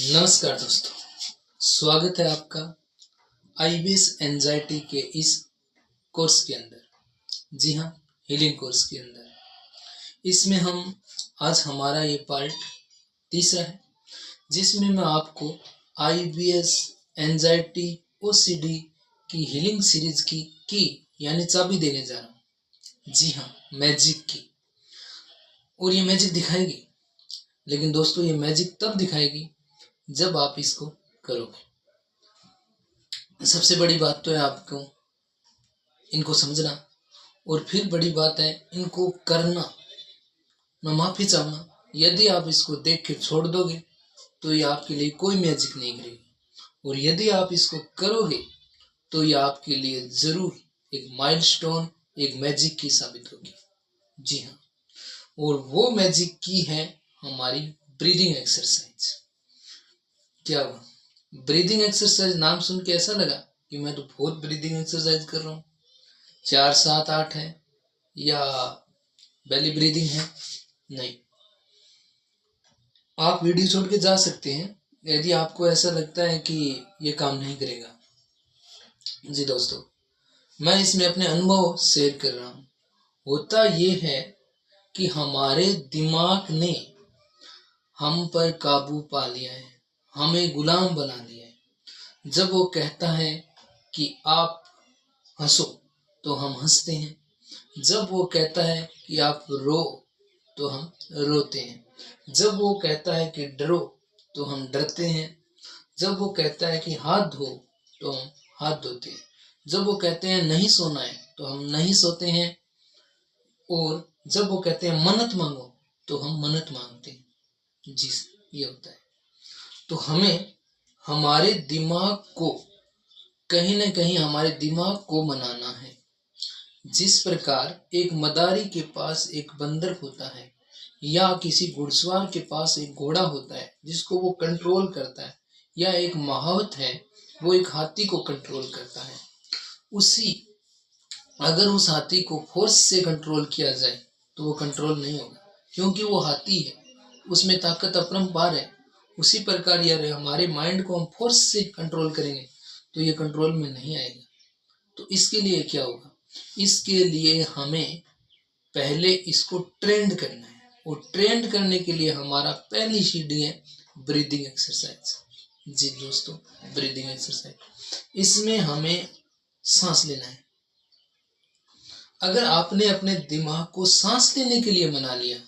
नमस्कार दोस्तों, स्वागत है आपका आईबीएस एंजाइटी के इस कोर्स के अंदर। जी हाँ, हीलिंग कोर्स के अंदर। इसमें हम आज हमारा ये पार्ट तीसरा है, जिसमें मैं आपको आईबीएस एंजाइटी ओसीडी की हीलिंग सीरीज की यानी चाबी देने जा रहा हूँ। जी हाँ, मैजिक की। और ये मैजिक दिखाएगी, लेकिन दोस्तों ये मैजिक तब दिखाएगी जब आप इसको करोगे। सबसे बड़ी बात तो है आपको इनको समझना, और फिर बड़ी बात है इनको करना। मैं माफी चाहूंगा यदि आप इसको देख के छोड़ दोगे तो ये आपके लिए कोई मैजिक नहीं करेगी, और यदि आप इसको करोगे तो ये आपके लिए जरूर एक माइलस्टोन, एक मैजिक की साबित होगी। जी हाँ, और वो मैजिक की है हमारी ब्रीदिंग एक्सरसाइज। क्या हुआ? ब्रीदिंग एक्सरसाइज नाम सुन के ऐसा लगा कि मैं तो बहुत ब्रीदिंग एक्सरसाइज कर रहा हूँ, 4 7 8 है या बेली ब्रीदिंग है। नहीं, आप वीडियो छोड़ के जा सकते हैं यदि आपको ऐसा लगता है कि ये काम नहीं करेगा। जी दोस्तों, मैं इसमें अपने अनुभव शेयर कर रहा हूँ। होता ये है कि हमारे दिमाग ने हम पर काबू पा लिया है, हमें गुलाम बना लिया है। जब वो कहता है कि आप हंसो तो हम हंसते हैं, जब वो कहता है कि आप रो तो हम रोते हैं, जब वो कहता है कि डरो तो हम डरते हैं, जब वो कहता है कि हाथ धो तो हम हाथ धोते हैं, जब वो कहते हैं नहीं सोना है तो हम नहीं सोते हैं, और जब वो कहते हैं मन्नत मांगो तो हम मन्नत मांगते हैं। जी, ये होता है। तो हमें हमारे दिमाग को कहीं न कहीं हमारे दिमाग को मनाना है। जिस प्रकार एक मदारी के पास एक बंदर होता है, या किसी घुड़सवार के पास एक घोड़ा होता है जिसको वो कंट्रोल करता है, या एक महावत है वो एक हाथी को कंट्रोल करता है, उसी अगर उस हाथी को फोर्स से कंट्रोल किया जाए तो वो कंट्रोल नहीं होगा, क्योंकि वो हाथी है, उसमें ताकत अपरंपार है। उसी प्रकार यार हमारे माइंड को हम फोर्स से कंट्रोल करेंगे तो ये कंट्रोल में नहीं आएगा। तो इसके लिए क्या होगा? इसके लिए हमें पहले इसको ट्रेंड करना है, और ट्रेंड करने के लिए हमारा पहली सीढ़ी है ब्रीदिंग एक्सरसाइज। जी दोस्तों, ब्रीदिंग एक्सरसाइज, इसमें हमें सांस लेना है। अगर आपने अपने दिमाग को सांस लेने के लिए मना लिया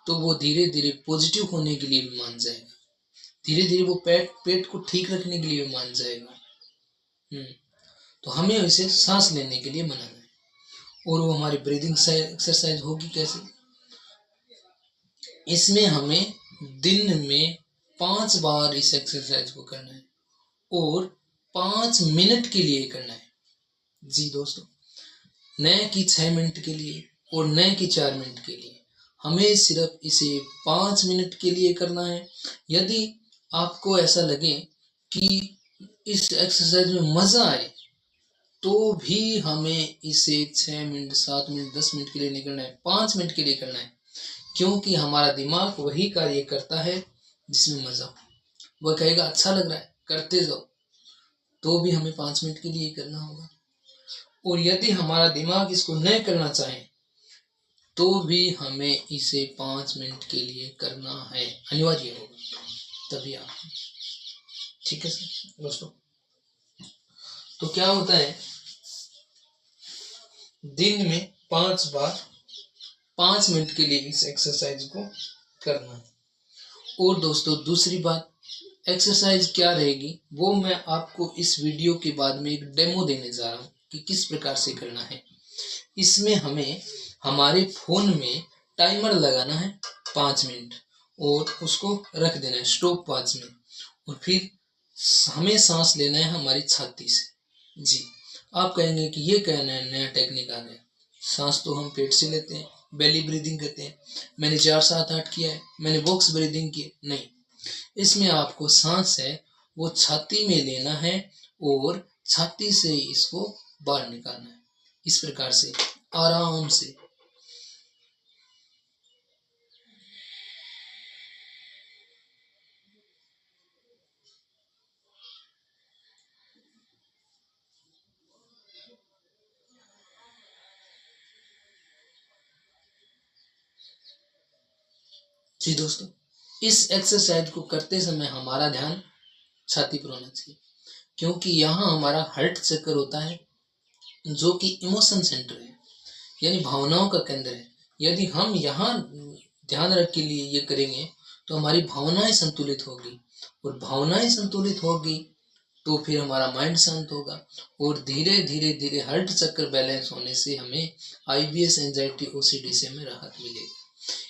तो वो धीरे धीरे पॉजिटिव होने के लिए भी मान जाएगा, धीरे धीरे वो पेट को ठीक रखने के लिए भी मान जाएगा। तो हमें इसे सांस लेने के लिए मनाना है। और वो हमारी ब्रीदिंग एक्सरसाइज होगी कैसे? इसमें हमें दिन में 5 बार इस एक्सरसाइज को करना है, और 5 मिनट के लिए करना है। जी दोस्तों, न कि 6 मिनट के लिए और न कि 4 मिनट के लिए, हमें सिर्फ इसे 5 मिनट के लिए करना है। यदि आपको ऐसा लगे कि इस एक्सरसाइज में मजा आए तो भी हमें इसे 6 मिनट 7 मिनट 10 मिनट के लिए नहीं करना है, 5 मिनट के लिए करना है, क्योंकि हमारा दिमाग वही कार्य करता है जिसमें मजा हो। वह कहेगा अच्छा लग रहा है करते जाओ, तो भी हमें 5 मिनट के लिए करना होगा। और यदि हमारा दिमाग इसको न करना चाहे तो भी हमें इसे 5 मिनट के लिए करना है, अनिवार्य होगा, तभी आप। ठीक है सर दोस्तों, तो क्या होता है, दिन में 5 बार 5 मिनट के लिए इस एक्सरसाइज को करना है। और दोस्तों दूसरी बात, एक्सरसाइज क्या रहेगी वो मैं आपको इस वीडियो के बाद में एक डेमो देने जा रहा हूँ कि किस प्रकार से करना है। इसमें हमें हमारे फोन में टाइमर लगाना है 5 मिनट, और उसको रख देना है स्टॉप 5 मिनट, और फिर हमें सांस लेना है हमारी छाती से। जी, आप कहेंगे कि ये क्या नया टेक्निक आ गया, सांस तो हम पेट से लेते हैं, बेली ब्रीदिंग करते हैं, मैंने 4 7 8 किया है, मैंने बॉक्स ब्रीदिंग की। नहीं, इसमें आपको सांस है वो छाती में लेना है और छाती से इसको बाहर निकालना है, इस प्रकार से आराम से। जी दोस्तों, इस एक्सरसाइज को करते समय हमारा ध्यान छाती पर होना चाहिए, क्योंकि यहाँ हमारा हार्ट चक्र होता है जो कि इमोशन सेंटर है, यानी भावनाओं का केंद्र है। यदि हम यहाँ ध्यान रख के लिए ये करेंगे तो हमारी भावनाएं संतुलित होगी, और भावनाएं संतुलित होगी तो फिर हमारा माइंड शांत होगा, और धीरे धीरे धीरे हार्ट चक्र बैलेंस होने से हमें आईबीएस, एंजाइटी, ओसीडी से हमें राहत मिलेगी।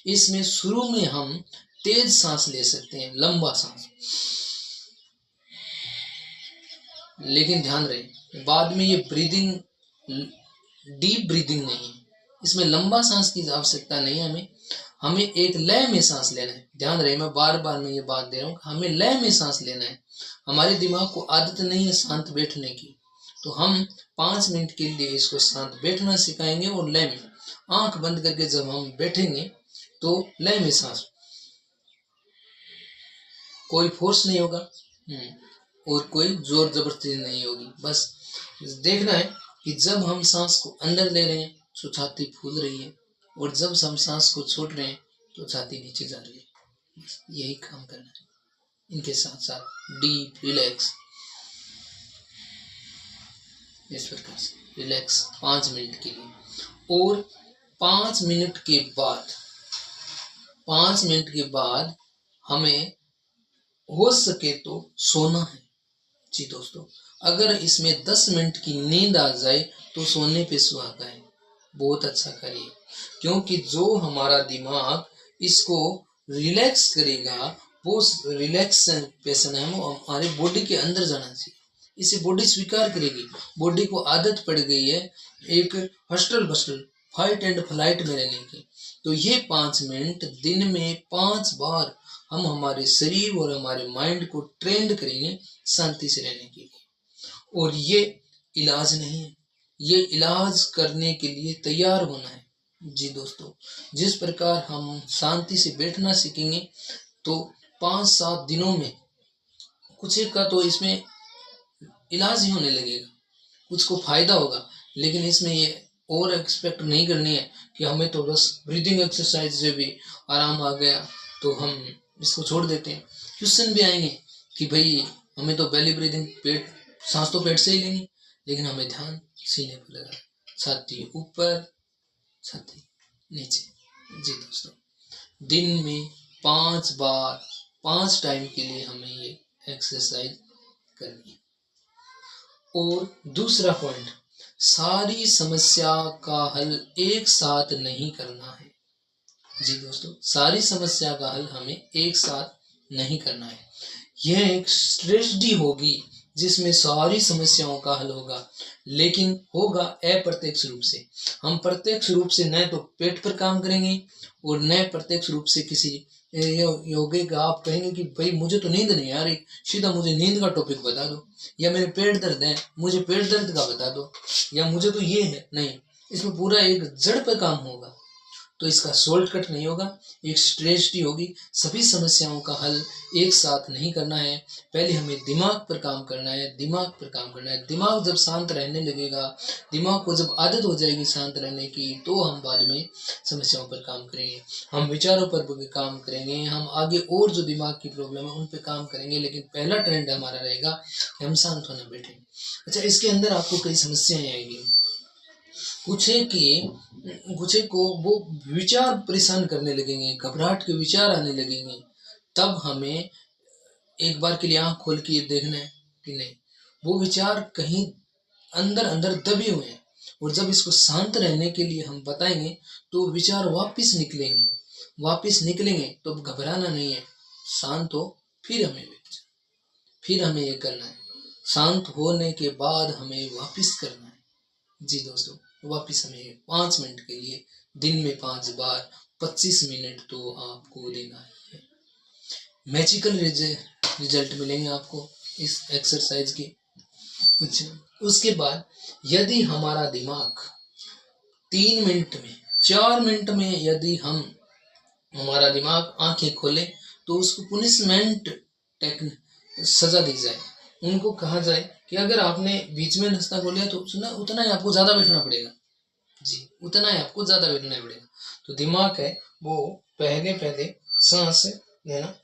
इसमें शुरू में हम तेज सांस ले सकते हैं, लंबा सांस, लेकिन ध्यान रहे बाद में ये ब्रीदिंग डीप ब्रीदिंग नहीं है, इसमें लंबा सांस की आवश्यकता नहीं है। हमें एक लय में सांस लेना है। ध्यान रहे, मैं बार बार मैं ये बात दे रहा हूँ, हमें लय में सांस लेना है। हमारे दिमाग को आदत नहीं है शांत बैठने की, तो हम 5 मिनट के लिए इसको शांत बैठना सिखाएंगे, और लय में आंख बंद करके जब हम बैठेंगे तो लय में सांस, कोई फोर्स नहीं होगा और कोई जोर जबरदस्ती नहीं होगी। बस देखना है कि जब हम सांस को अंदर ले रहे हैं तो छाती फूल रही है, और जब हम सांस को छोड़ रहे हैं तो छाती नीचे जा रही है। यही काम करना है। इनके साथ साथ डीप रिलैक्स, इस प्रकार से रिलैक्स 5 मिनट के लिए, और 5 मिनट के बाद हमें हो सके तो सोना है। जी दोस्तों, अगर इसमें 10 मिनट की नींद आ जाए तो सोने पे सुहागा है, बहुत अच्छा करिए, क्योंकि जो हमारा दिमाग इसको रिलैक्स करेगा, वो रिलैक्सेशन है, वो हमारी बॉडी के अंदर जाना चाहिए। इसे बॉडी स्वीकार करेगी। बॉडी को आदत पड़ गई है एक हस्टल बस्टल, फाइट एंड फ्लाइट में रहने की, तो ये 5 मिनट दिन में 5 बार हम हमारे शरीर और हमारे माइंड को ट्रेंड करेंगे शांति से रहने के लिए। और ये इलाज नहीं है, ये इलाज करने के लिए तैयार होना है। जी दोस्तों, जिस प्रकार हम शांति से बैठना सीखेंगे तो 5-7 दिनों में कुछ एक का तो इसमें इलाज ही होने लगेगा, कुछ को फायदा होगा। लेकिन इसमें ये और एक्सपेक्ट नहीं करनी है कि हमें तो बस ब्रीदिंग एक्सरसाइज से भी आराम आ गया तो हम इसको छोड़ देते हैं। क्वेश्चन भी आएंगे कि भाई हमें तो बेली ब्रीदिंग, पेट सांस तो पेट से ही लेंगे, लेकिन हमें ध्यान सीने पर लगा, छाती ऊपर छाती नीचे। जी दोस्तों, दिन में 5 बार 5 टाइम के लिए हमें ये एक्सरसाइज करनी है। और दूसरा पॉइंट, सारी समस्या का हल एक साथ नहीं करना है। जी दोस्तों, सारी समस्या का हल हमें एक साथ नहीं करना है। यह एक स्ट्रेटजी होगी जिसमें सारी समस्याओं का हल होगा, लेकिन होगा अप्रत्यक्ष रूप से। हम प्रत्यक्ष रूप से न तो पेट पर काम करेंगे और न प्रत्यक्ष रूप से किसी योगी का आप कहेंगे कि भाई मुझे तो नींद नहीं आ रही, सीधा मुझे नींद का टॉपिक बता दो, या मेरे पेट दर्द है मुझे पेट दर्द का बता दो, या मुझे तो ये है। नहीं, इसमें पूरा एक जड़ पर काम होगा, तो इसका शॉर्टकट नहीं होगा, एक स्ट्रेटजी होगी। सभी समस्याओं का हल एक साथ नहीं करना है, पहले हमें दिमाग पर काम करना है, दिमाग जब शांत रहने लगेगा, दिमाग को जब आदत हो जाएगी शांत रहने की, तो हम बाद में समस्याओं पर काम करेंगे, हम विचारों पर काम करेंगे, हम आगे और जो दिमाग की प्रॉब्लम है उन पर काम करेंगे। लेकिन पहला ट्रेंड हमारा रहेगा कि हम शांत होना बैठेंगे। अच्छा, इसके अंदर आपको कई समस्याएं आएगी। कुछ को वो विचार परेशान करने लगेंगे, घबराहट के विचार आने लगेंगे, तब हमें एक बार के लिए आंख खोल के देखना है कि नहीं, वो विचार कहीं अंदर अंदर दबे हुए हैं, और जब इसको शांत रहने के लिए हम बताएंगे तो विचार वापस निकलेंगे। तो घबराना नहीं है, शांत हो, फिर हमें ये करना है, शांत होने के बाद हमें वापस करना है। जी दोस्तों, वापस हमें 5 मिनट के लिए दिन में 5 बार 25 मिनट तो आपको देना है। मैजिकल रिजल्ट मिलेंगे आपको इस एक्सरसाइज के। उसके बाद यदि हमारा दिमाग 3 मिनट में 4 मिनट में यदि हमारा दिमाग आंखें खोले तो उसको पनिशमेंट सजा दी जाए। उनको कहा जाए कि अगर आपने बीच में रास्ता खोलिया तो उतना ही आपको ज़्यादा बैठना पड़ेगा। जी, उतना ही आपको ज़्यादा बैठना पड़ेगा। तो दिमाग है वो पहले सांस लेना,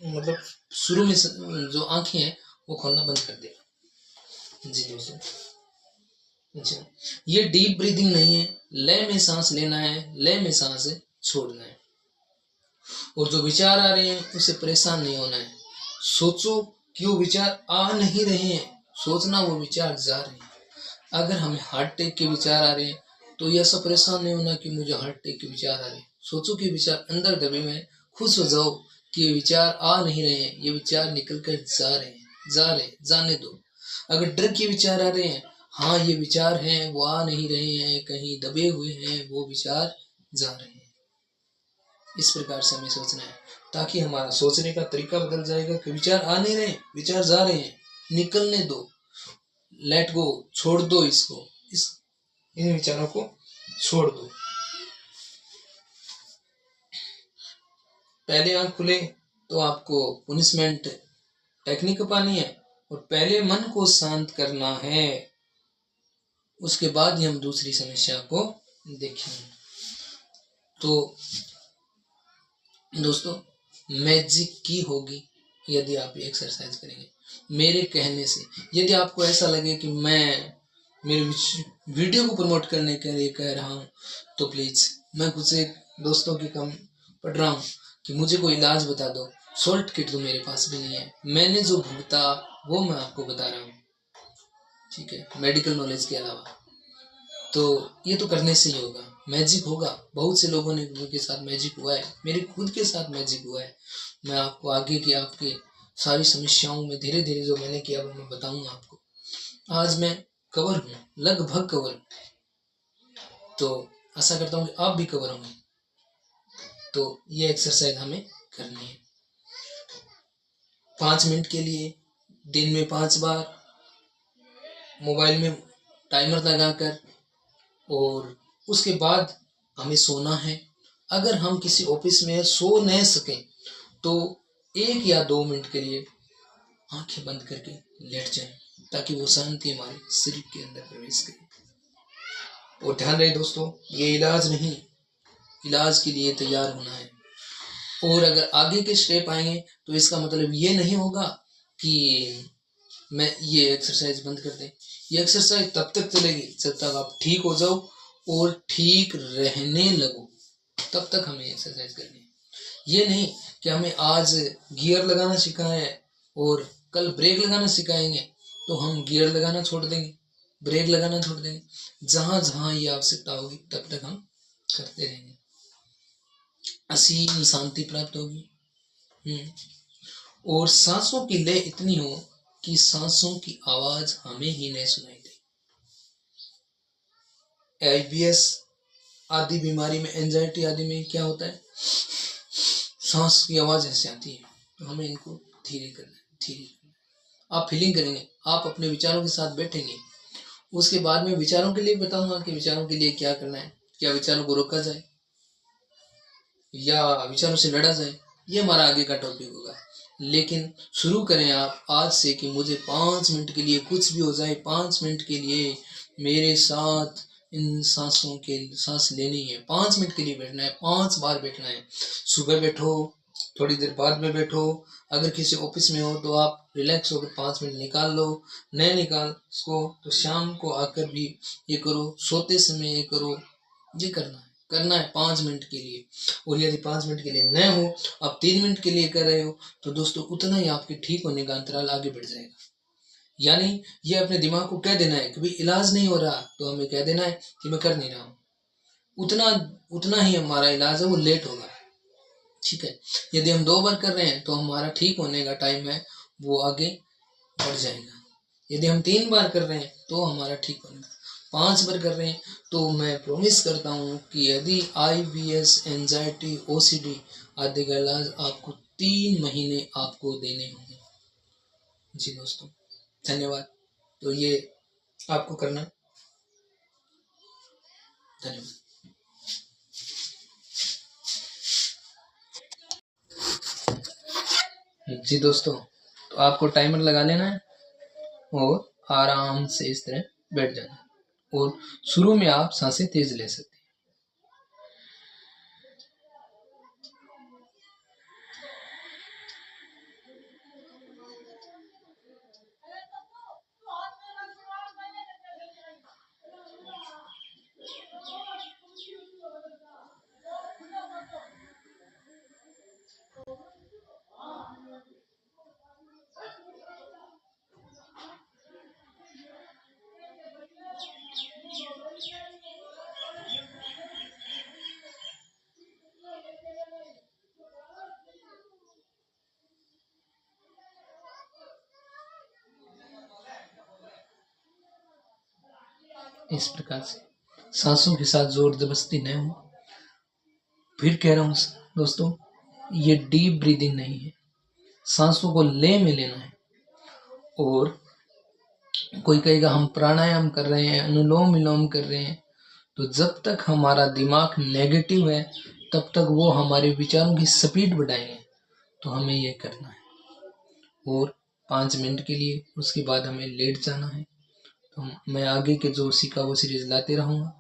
मतलब शुरू में जो आंखें हैं वो खोलना बंद कर देना। जी दोस्तों, अच्छा, ये डीप ब्रीदिंग नहीं है, लय में सांस लेना है, लय में सांस छोड़ना है। और जो विचार आ रहे हैं उससे परेशान नहीं होना है। सोचो कि वो विचार आ नहीं रहे हैं, सोचना वो विचार जा रहे हैं। अगर हमें हार्ट अटैक के विचार आ रहे हैं तो ये ऐसा परेशान नहीं होना कि मुझे हार्ट अटैक के विचार आ रहे हैं। सोचो कि विचार अंदर दबे हुए हैं, खुश हो जाओ कि ये विचार आ नहीं रहे हैं, ये विचार निकल कर जा रहे हैं, जा रहे हैं, जाने दो। अगर डर के विचार आ रहे हैं, हाँ ये विचार हैं, वो आ नहीं रहे हैं, कहीं दबे हुए हैं, वो विचार जा रहे हैं। इस प्रकार से हमें सोचना है ताकि हमारा सोचने का तरीका बदल जाएगा कि विचार आ नहीं रहे, विचार जा रहे हैं, निकलने दो, लेट गो, छोड़ दो इसको, इन विचारों को छोड़ दो। पहले आंख खुले तो आपको पनिशमेंट टेक्निक पानी है और पहले मन को शांत करना है, उसके बाद ही हम दूसरी समस्या को देखेंगे। तो दोस्तों, मैजिक की होगी यदि आप एक्सरसाइज करेंगे मेरे कहने से। यदि आपको ऐसा लगे कि मैं मेरे वीडियो को प्रमोट करने के लिए कह रहा हूँ तो प्लीज़, मैं कुछ एक दोस्तों की कम पढ़ रहा हूँ कि मुझे कोई इलाज बता दो, सॉल्ट किट तो मेरे पास भी नहीं है, मैंने जो भुगता वो मैं आपको बता रहा हूँ, ठीक है, मेडिकल नॉलेज के अलावा। तो ये तो करने से ही होगा, मैजिक होगा। बहुत से लोगों ने के साथ मैजिक हुआ है, मेरे खुद के साथ मैजिक हुआ है। मैं आपको आगे की आपके सारी समस्याओं में धीरे धीरे जो मैंने किया वो मैं बताऊंगा आपको। आज मैं कवर हूँ, लगभग कवर, तो आशा करता हूँ कि आप भी कवर होंगे। तो ये एक्सरसाइज हमें करनी है 5 मिनट के लिए, दिन में 5 बार, मोबाइल में टाइमर लगाकर, और उसके बाद हमें सोना है। अगर हम किसी ऑफिस में सो नहीं सकें तो 1 या 2 मिनट के लिए आंखें बंद करके लेट जाएं ताकि वो शांति हमारे शरीर के अंदर प्रवेश करे। और ध्यान रहे दोस्तों, ये इलाज नहीं, इलाज के लिए तैयार होना है। और अगर आगे के स्टेप आएंगे तो इसका मतलब ये नहीं होगा कि मैं ये एक्सरसाइज बंद कर दें। ये एक्सरसाइज तब तक चलेगी जब तक आप ठीक हो जाओ और ठीक रहने लगो, तब तक हमें एक्सरसाइज करनी है। ये नहीं कि हमें आज गियर लगाना सिखाया है और कल ब्रेक लगाना सिखाएंगे तो हम गियर लगाना छोड़ देंगे, ब्रेक लगाना छोड़ देंगे। जहाँ जहाँ ये आवश्यकता होगी तब तक हम करते रहेंगे, असीम शांति प्राप्त होगी। और सांसों की लय इतनी हो कि सांसों की आवाज हमें ही नहीं सुनाई दे। IBS आदि बीमारी में, एंजाइटी आदि में क्या होता है, सांस की आवाज ऐसे आती है, तो हमें इनको धीरे करना है, धीरे करना है। आप फीलिंग करेंगे, आप अपने विचारों के साथ बैठेंगे, उसके बाद में विचारों के लिए बताऊंगा कि विचारों के लिए क्या करना है, क्या विचारों को रोका जाए या विचारों से लड़ा जाए, ये हमारा आगे का टॉपिक होगा। लेकिन शुरू करें आप आज से कि मुझे 5 मिनट के लिए, कुछ भी हो जाए, 5 मिनट के लिए मेरे साथ इन सांसों के सांस लेनी है। 5 मिनट के लिए बैठना है, 5 बार बैठना है। सुबह बैठो, थोड़ी देर बाद में बैठो, अगर किसी ऑफिस में हो तो आप रिलैक्स होकर 5 मिनट निकाल लो, नहीं निकाल सको तो शाम को आकर भी ये करो, सोते समय ये करो। ये करना है 5 मिनट के लिए। और यदि 5 मिनट के लिए न हो, आप 3 मिनट के लिए कर रहे हो, तो दोस्तों उतना ही आपके ठीक होने का अंतराल आगे बढ़ जाएगा। यानी ये अपने दिमाग को कह देना है कि भाई इलाज नहीं हो रहा, तो हमें कह देना है कि मैं कर नहीं रहा हूँ, उतना ही हमारा इलाज है वो लेट होगा, ठीक है। यदि हम 2 बार कर रहे हैं तो हमारा ठीक होने का टाइम है वो आगे बढ़ जाएगा। यदि हम 3 बार कर रहे हैं तो हमारा ठीक होने का, 5 बार कर रहे हैं तो मैं प्रॉमिस करता हूँ कि यदि IBS, एंजाइटी, OCD आदि का इलाज आपको 3 महीने आपको देने होंगे। जी दोस्तों, धन्यवाद। तो ये आपको करना, धन्यवाद। जी दोस्तों, तो आपको टाइमर लगा लेना है और आराम से इस तरह बैठ जाना है। और शुरू में आप सांसें तेज ले सकते हैं। इस प्रकार से सांसों के साथ जोर जबरदस्ती न हो। फिर कह रहा हूँ दोस्तों, ये डीप ब्रीदिंग नहीं है, सांसों को ले में लेना है। और कोई कहेगा हम प्राणायाम कर रहे हैं, अनुलोम विलोम कर रहे हैं, तो जब तक हमारा दिमाग नेगेटिव है तब तक वो हमारे विचारों की स्पीड बढ़ाएंगे। तो हमें ये करना है और 5 मिनट के लिए, उसके बाद हमें लेट जाना है। तो मैं आगे के जो सीखा वो सीरीज लाते रहूँगा।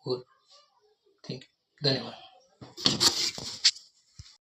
और ठीक, धन्यवाद।